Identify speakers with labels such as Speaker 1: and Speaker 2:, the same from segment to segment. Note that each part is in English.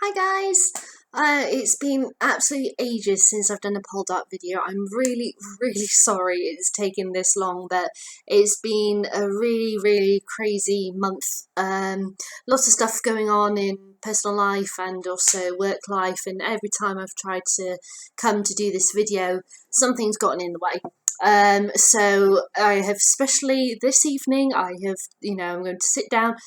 Speaker 1: Hi guys! It's been absolutely ages since I've done a Poldark video. I'm really sorry it's taken this long, but it's been a really crazy month. Lots of stuff going on in personal life and also work life, and every time I've tried to come to do this video, something's gotten in the way. So I have, especially this evening, I'm going to sit down,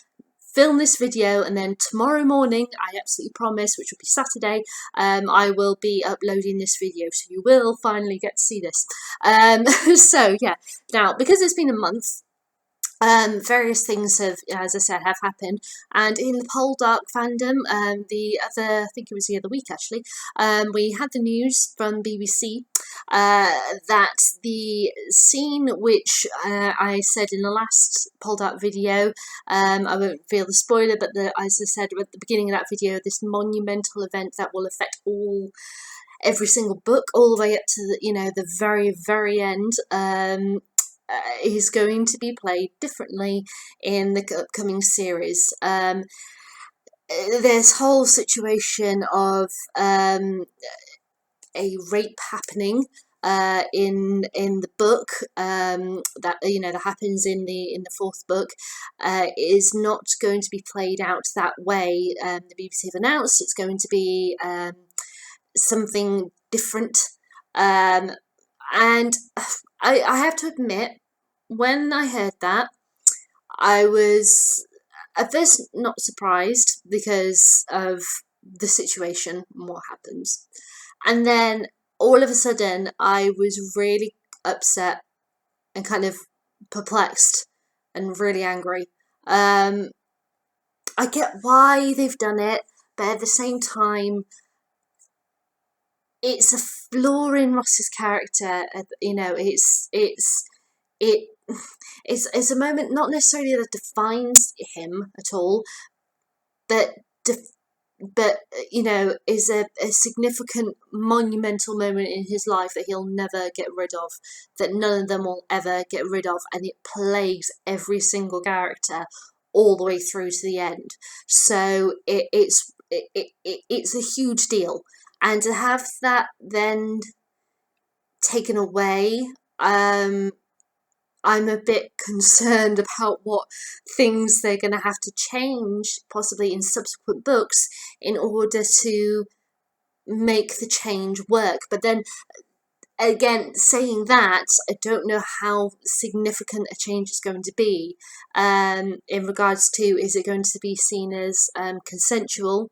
Speaker 1: film this video, and then tomorrow morning, I absolutely promise, which will be Saturday, I will be uploading this video, so you will finally get to see this. So yeah, now because it's been a month, various things have, as I said, have happened, and in the Poldark fandom, I think it was the other week actually, we had the news from BBC that the scene which I said in the last Poldark video, I won't reveal the spoiler, but as I said at the beginning of that video, this monumental event that will affect every single book, all the way up to the very end. Is going to be played differently in the upcoming series. This whole situation of a rape happening in the book that happens in the fourth book is not going to be played out that way. The BBC have announced it's going to be something different. And I have to admit, when I heard that, I was at first not surprised because of the situation and what happens. And then all of a sudden, I was really upset and kind of perplexed and really angry. I get why they've done it, but at the same time, it's a flaw in Ross's character. It's a moment not necessarily that defines him at all, but is a significant, monumental moment in his life that he'll never get rid of, that none of them will ever get rid of, and it plagues every single character all the way through to the end. So it's a huge deal. And to have that then taken away, I'm a bit concerned about what things they're going to have to change, possibly in subsequent books, in order to make the change work. But then, again, saying that, I don't know how significant a change is going to be in regards to, is it going to be seen as consensual?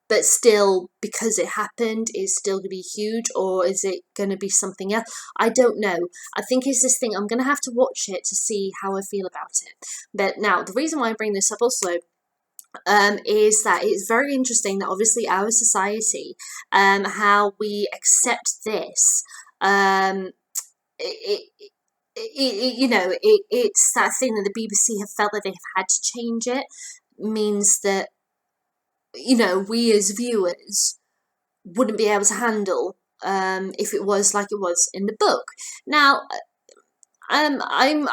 Speaker 1: But still, because it happened, is still going to be huge, or is it going to be something else? I don't know. I think it's this thing, I'm going to have to watch it to see how I feel about it. But now, the reason why I bring this up also is that it's very interesting that obviously our society, how we accept this, it's that thing that the BBC have felt that they've had to change it, means that we as viewers wouldn't be able to handle if it was like it was in the book. Now, I'm I'm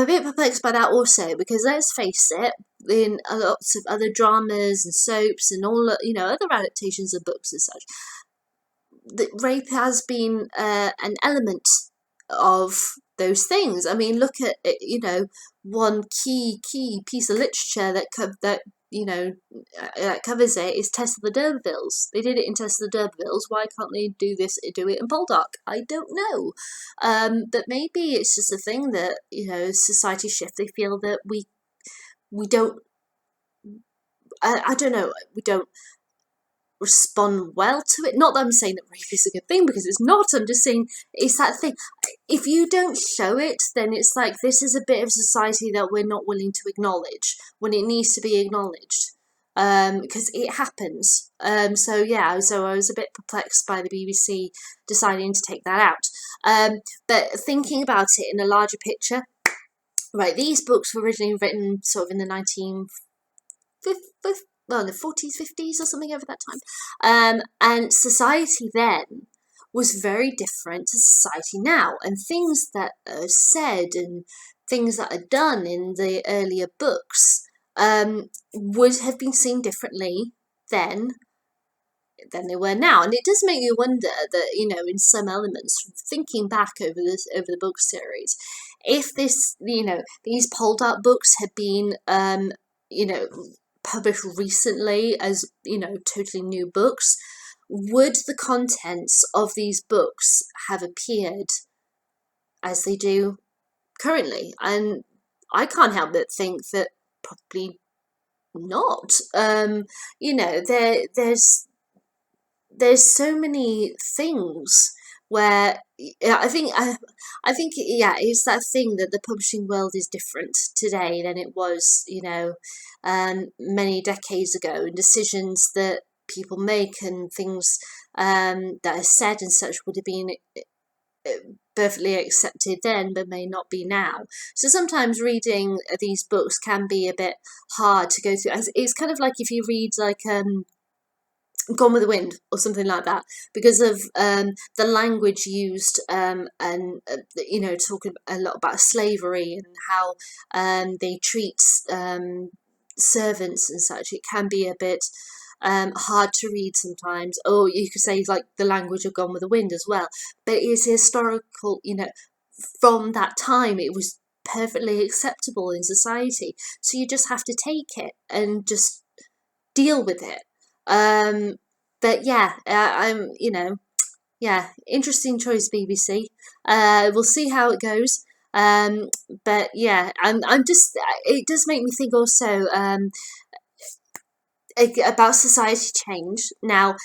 Speaker 1: a bit perplexed by that also, because let's face it, in lots of other dramas and soaps and all other adaptations of books and such, the rape has been an element of those things. I mean, look at one key piece of literature that covers it is Tess of the D'Urbervilles. They did it in Tess of the D'Urbervilles. Why can't they do it in Poldark? I don't know. But maybe it's just a thing that society shift. They feel that we don't. I don't know. We don't respond well to it. Not that I'm saying that rape is a good thing, because it's not. I'm just saying it's that thing. If you don't show it, then it's like this is a bit of society that we're not willing to acknowledge when it needs to be acknowledged, because it happens. So I was a bit perplexed by the BBC deciding to take that out. But thinking about it in a larger picture, right, these books were originally written sort of in the 40s, 50s or something, over that time. And society then was very different to society now. And things that are said and things that are done in the earlier books would have been seen differently then than they were now. And it does make you wonder that, you know, in some elements, thinking back over the book series, if this, you know, these Poldark books had been, you know, published recently as, you know, totally new books, would the contents of these books have appeared as they do currently? And I can't help but think that probably not. You know, there's so many things where I think yeah, it's that thing that the publishing world is different today than it was, you know, many decades ago, and decisions that people make and things that are said and such would have been perfectly accepted then but may not be now. So sometimes reading these books can be a bit hard to go through. It's kind of like if you read like Gone with the Wind or something like that, because of the language used, and you know, talking a lot about slavery and how they treat servants and such. It can be a bit hard to read sometimes, or you could say like the language of Gone with the Wind as well. But it's historical, you know, from that time it was perfectly acceptable in society. So you just have to take it and just deal with it. But yeah, I'm, you know, yeah, interesting choice, BBC. We'll see how it goes. But yeah, I'm just, it does make me think also, about society change. Now,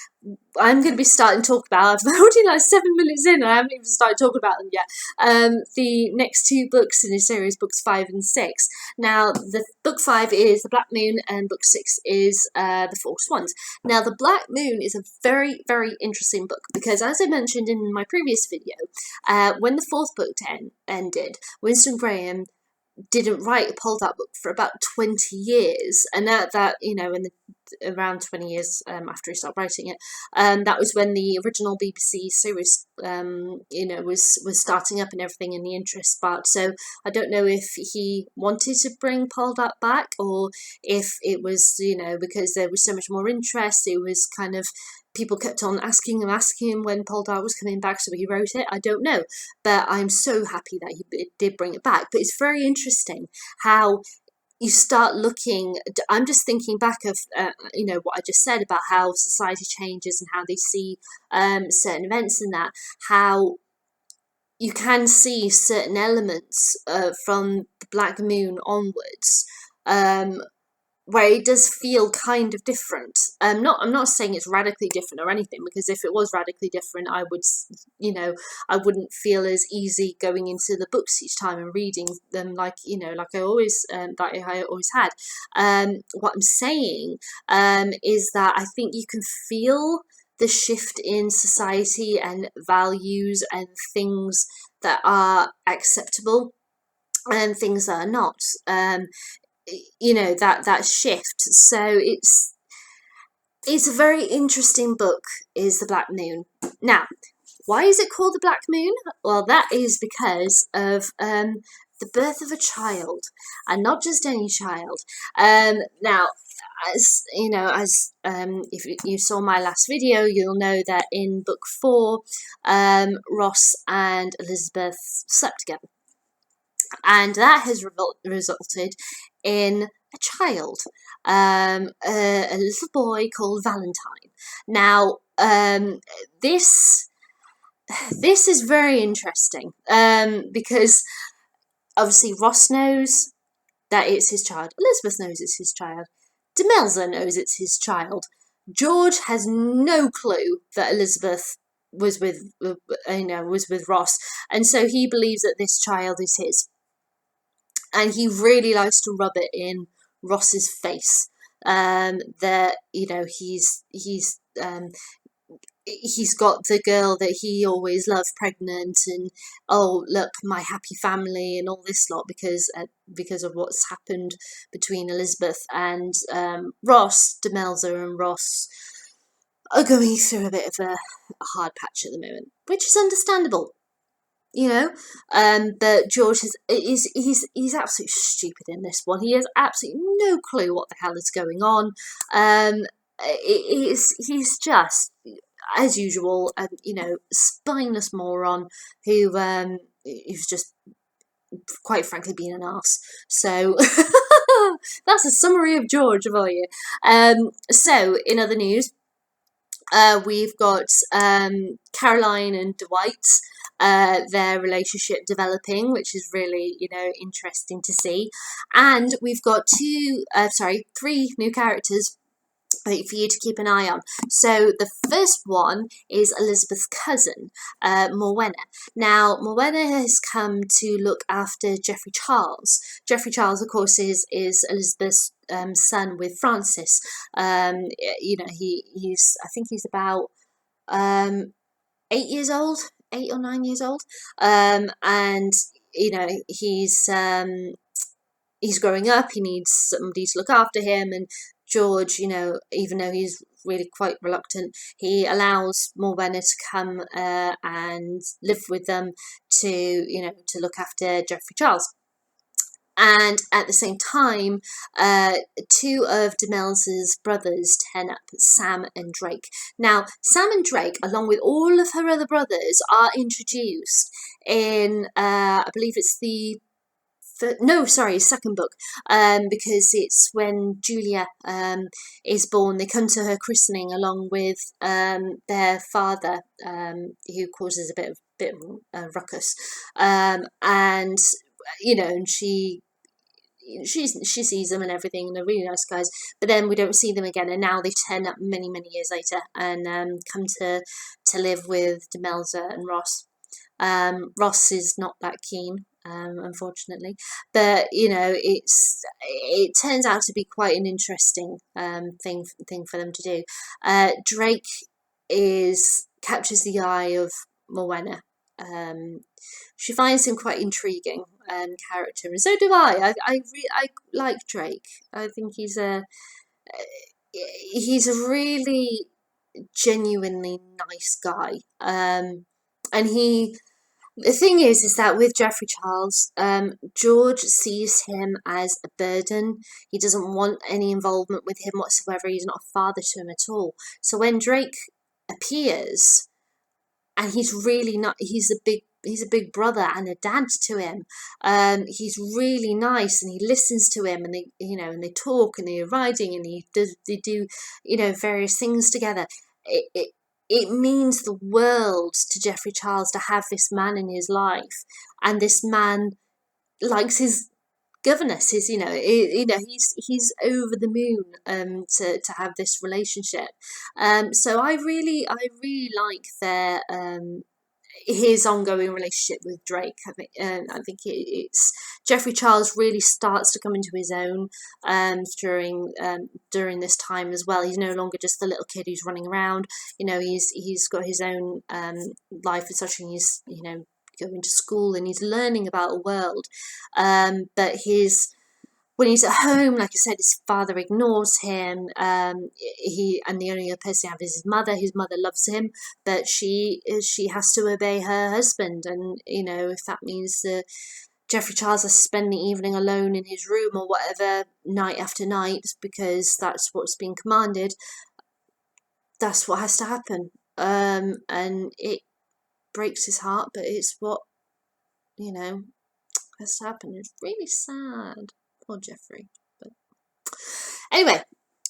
Speaker 1: I'm going to be starting to talk about, I've already like 7 minutes in and I haven't even started talking about them yet, the next two books in the series, books 5 and 6. Now, the book 5 is The Black Moon and book 6 is The Four Swans. Now, The Black Moon is a very, very interesting book because, as I mentioned in my previous video, when the fourth book ended, Winston Graham didn't write a Poldark book for about 20 years, and that you know, in the around 20 years after he stopped writing it, that was when the original BBC series you know, was starting up and everything, in the interest part. So I don't know if he wanted to bring Poldark back, or if it was, you know, because there was so much more interest, it was kind of, people kept on asking him when Poldark was coming back, so he wrote it. I don't know, but I'm so happy that he did bring it back. But it's very interesting how you start looking. I'm just thinking back of you know, what I just said about how society changes and how they see certain events and that, how you can see certain elements from the Black Moon onwards, where it does feel kind of different. I'm not saying it's radically different or anything, because if it was radically different, I would, you know, I wouldn't feel as easy going into the books each time and reading them, like, you know, like I always had. What I'm saying is that I think you can feel the shift in society and values and things that are acceptable and things that are not. You know, that shift. So it's a very interesting book, is The Black Moon. Now, why is it called The Black Moon? Well, that is because of the birth of a child, and not just any child. Now, as you know, as if you saw my last video, you'll know that in book 4, Ross and Elizabeth slept together, and that has resulted in a child, a little boy called Valentine. Now, this is very interesting, because obviously Ross knows that it's his child, Elizabeth knows it's his child, Demelza knows it's his child. George has no clue that Elizabeth was with, you know, was with Ross, and so he believes that this child is his. And he really likes to rub it in Ross's face, that, you know, he's got the girl that he always loved pregnant, and oh look, my happy family and all this lot, because of what's happened between Elizabeth and Ross. Demelza and Ross are going through a bit of a hard patch at the moment, which is understandable. But George he's absolutely stupid in this one. He has absolutely no clue what the hell is going on. He's just, as usual, spineless moron who's just quite frankly being an arse. So that's a summary of George for you. So in other news, we've got Caroline and Dwight, their relationship developing, which is really, interesting to see. And we've got three new characters for you to keep an eye on. So the first one is Elizabeth's cousin, Morwenna. Now, Morwenna has come to look after Geoffrey Charles. Geoffrey Charles, of course, is Elizabeth's son with Francis. He's I think he's about 8 years old, 8 or 9 years old, and he's growing up. He needs somebody to look after him, and George, even though he's really quite reluctant, he allows Morwenna to come and live with them to look after Geoffrey Charles. And at the same time, two of Demelza's brothers turn up, Sam and Drake. Now, Sam and Drake, along with all of her other brothers, are introduced in, I believe it's second book, because it's when Julia is born. They come to her christening along with their father, who causes a bit of a ruckus, and and she sees them and everything, and they're really nice guys. But then we don't see them again, and now they turn up many years later and come to live with Demelza and Ross. Ross is not that keen, unfortunately, but it turns out to be quite an interesting thing for them to do. Drake captures the eye of Morwenna. She finds him quite intriguing character, and so do I. I like Drake. I think he's a really genuinely nice guy. And the thing is that with Geoffrey Charles, George sees him as a burden. He doesn't want any involvement with him whatsoever. He's not a father to him at all. So when Drake appears, and he's really not, he's a big brother and a dad to him. He's really nice, and he listens to him, and they talk, and they're riding, and they do various things together. It means the world to Geoffrey Charles to have this man in his life, and this man likes his governess. He's over the moon to have this relationship. So I really like their his ongoing relationship with Drake. I think it's Geoffrey Charles really starts to come into his own during this time as well. He's no longer just the little kid who's running around. He's got his own life and such, and he's going to school, and he's learning about the world. But when he's at home, like I said, his father ignores him. The only other person he has is his mother. His mother loves him, but she has to obey her husband. And if that means that Geoffrey Charles has to spend the evening alone in his room or whatever, night after night, because that's what's being commanded, that's what has to happen. And it breaks his heart, but it's what has to happen. It's really sad. Poor Geoffrey. But anyway,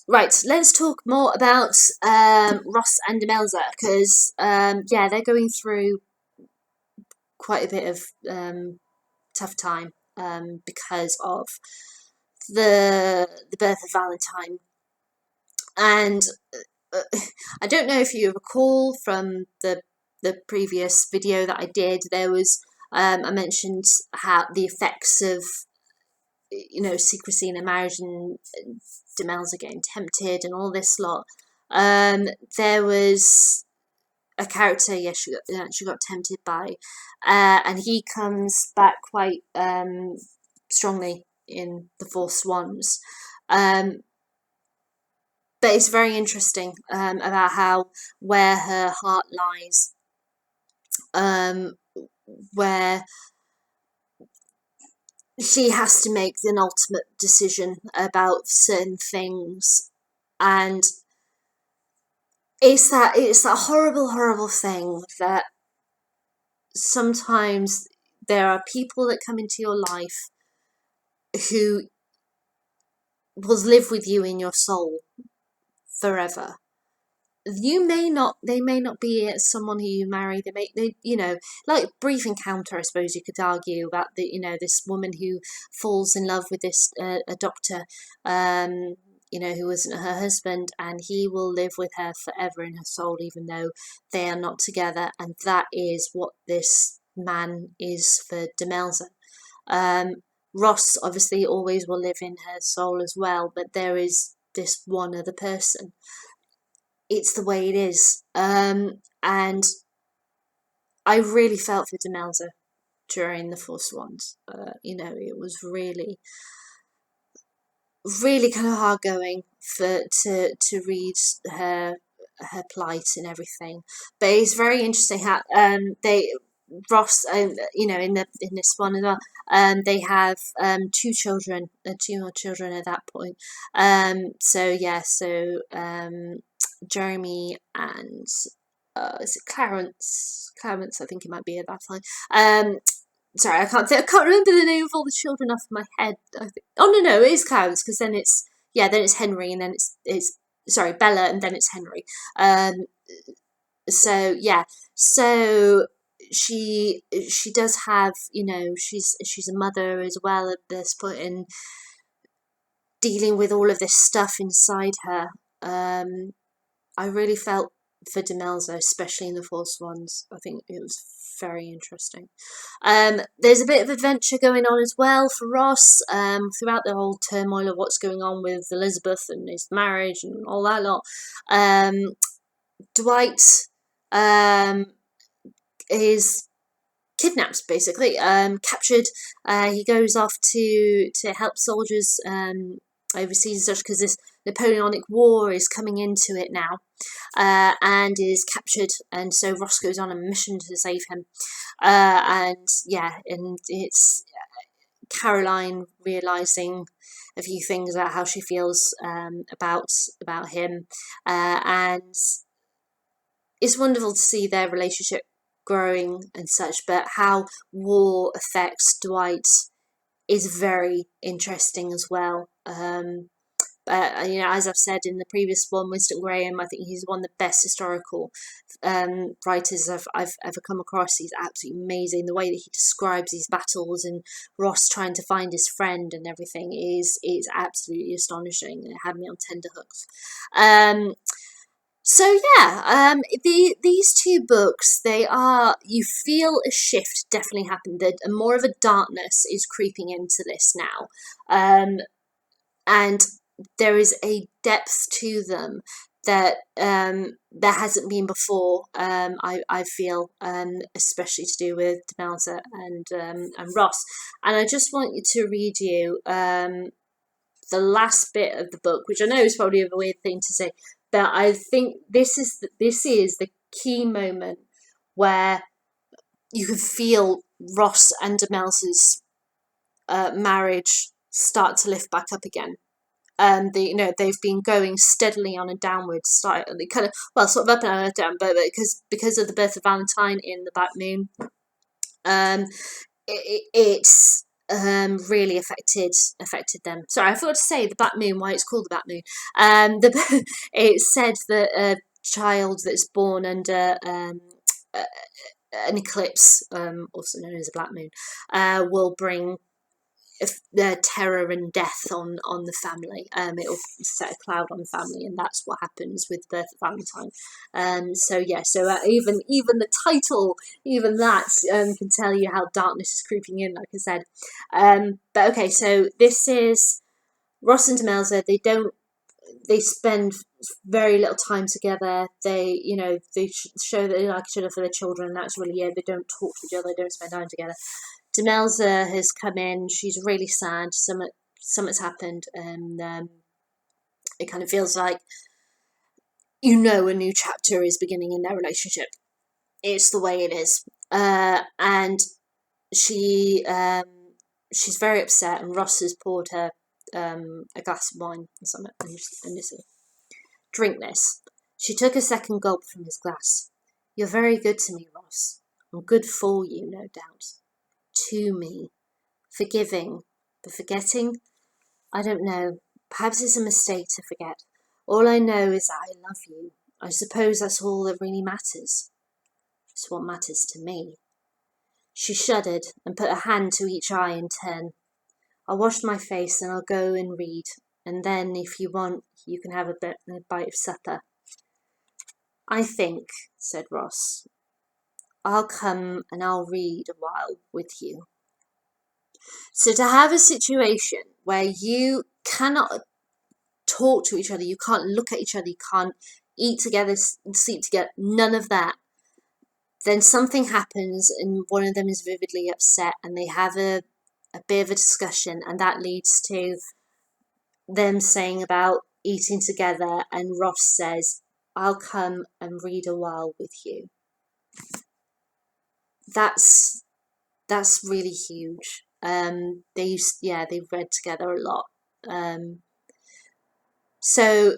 Speaker 1: right, let's talk more about Ross and Demelza, because they're going through quite a bit of tough time because of the birth of Valentine. And I don't know if you recall from the previous video that I did, there was I mentioned how the effects of secrecy in a marriage, and Demelza getting tempted and all this lot. There was a character, she got tempted by, and he comes back quite strongly in the Four Swans. But it's very interesting about where her heart lies where she has to make an ultimate decision about certain things, and it's that horrible thing that sometimes there are people that come into your life who will live with you in your soul forever. They may not be someone who you marry. Like brief encounter, I suppose you could argue about this woman who falls in love with this a doctor, who wasn't her husband, and he will live with her forever in her soul, even though they are not together. And that is what this man is for Demelza. Um, Ross obviously always will live in her soul as well, but there is this one other person. It's the way it is. And I really felt for Demelza during the Four Swans. It was really, really kind of hard going to read her plight and everything. But it's very interesting how they Ross, in this one as well, they have two more children at that point. Jeremy and is it Clarence? Clarence, I think it might be at that time. Sorry, I can't remember the name of all the children off my head. I think. Oh no, it is Clarence, because then it's Henry, and then it's sorry, Bella, and then it's Henry. So yeah, so she does have, she's a mother as well at this point, and dealing with all of this stuff inside her. I really felt for Demelza, especially in the Four Swans. I think it was very interesting. There's a bit of adventure going on as well for Ross, throughout the whole turmoil of what's going on with Elizabeth and his marriage and all that lot. Dwight is kidnapped, basically, captured. He goes off to help soldiers overseas, such because this Napoleonic War is coming into it now, and is captured, and so Ross goes on a mission to save him. And it's Caroline realizing a few things about how she feels about him, and it's wonderful to see their relationship growing and such. But how war affects Dwight is very interesting as well. As I've said in the previous one, Winston Graham, I think he's one of the best historical writers I've ever come across. He's absolutely amazing. The way that he describes these battles and Ross trying to find his friend and everything is absolutely astonishing. It had me on tenterhooks. These two books, you feel a shift definitely happened. That more of a darkness is creeping into this now, and there is a depth to them that there hasn't been before. I feel, especially to do with Demelza and Ross, and I just want to read you the last bit of the book, which I know is probably a weird thing to say, but I think this is the key moment where you can feel Ross and Demelza's marriage start to lift back up again. They've been going steadily on a downward style. They kind of sort of up and down, but because of the birth of Valentine in the Black Moon, it's really affected them. Sorry, I forgot to say the Black Moon, why it's called the Black Moon. It's said that a child that's born under an eclipse, also known as a Black Moon, will bring terror and death on the family. It will set a cloud on the family, and that's what happens with the birth of Valentine. Even the title, even that can tell you how darkness is creeping in, like I said. But okay, so this is Ross and Demelza. They spend very little time together. They show that they like each other for their children, and that's really it. They don't talk to each other. They don't spend time together. Demelza has come in. She's really sad. Something's happened, and it kind of feels like a new chapter is beginning in their relationship. It's the way it is. and she's very upset, and Ross has poured her a glass of wine or something, and just drink this. She took a second gulp from his glass. You're very good to me, Ross. I'm good for you, no doubt. To me. Forgiving. But forgetting? I don't know. Perhaps it's a mistake to forget. All I know is that I love you. I suppose that's all that really matters. It's what matters to me. She shuddered and put a hand to each eye in turn. I'll wash my face and I'll go and read, and then, if you want, you can have a bite of supper. I think, said Ross, I'll come and I'll read a while with you. So to have a situation where you cannot talk to each other, you can't look at each other, you can't eat together, sleep together, none of that, then something happens and one of them is vividly upset and they have a bit of a discussion, and that leads to them saying about eating together, and Ross says, I'll come and read a while with you. That's really huge. They've read together a lot. So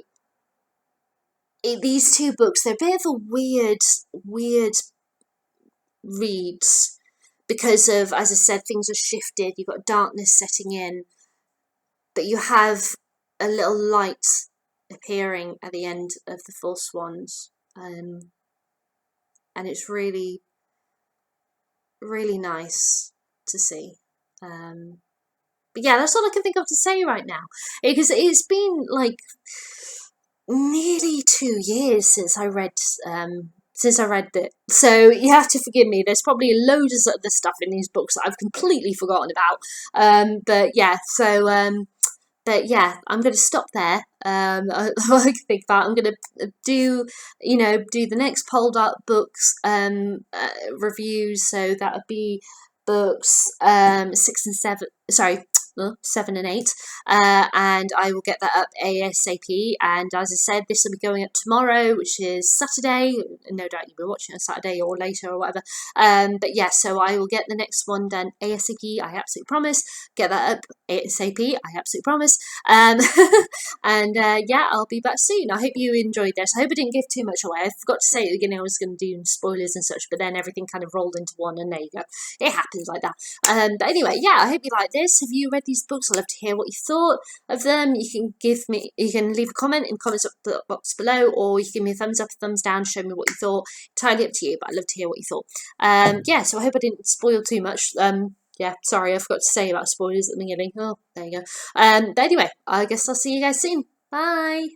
Speaker 1: these two books, they're a bit of a weird reads because of, as I said, things are shifted. You've got darkness setting in, but you have a little light appearing at the end of the Four Swans, and it's really, really nice to see. But yeah, that's all I can think of to say right now, because it's been like nearly 2 years since I read it, so you have to forgive me. There's probably loads of other stuff in these books that I've completely forgotten about. But yeah, I'm going to stop there. I can think about. I'm going to do the next Poldark books reviews. So that would be books 6 and 7. Sorry. 7 and 8, and I will get that up ASAP. And as I said, this will be going up tomorrow, which is Saturday. No doubt you'll be watching on Saturday or later or whatever. But yeah, so I will get the next one done ASAP. I absolutely promise. Get that up ASAP. I absolutely promise. I'll be back soon. I hope you enjoyed this. I hope I didn't give too much away. I forgot to say at the beginning I was going to do spoilers and such, but then everything kind of rolled into one, and there you go. It happens like that. But anyway, yeah, I hope you like this. Have you read these books? I'd love to hear what you thought of them. You can leave a comment in the comments box below, or you can give me a thumbs up, thumbs down, show me what you thought. Entirely up to you, but I'd love to hear what you thought. So I hope I didn't spoil too much. Sorry, I forgot to say about spoilers at the beginning. Oh, there you go. But anyway, I guess I'll see you guys soon. Bye.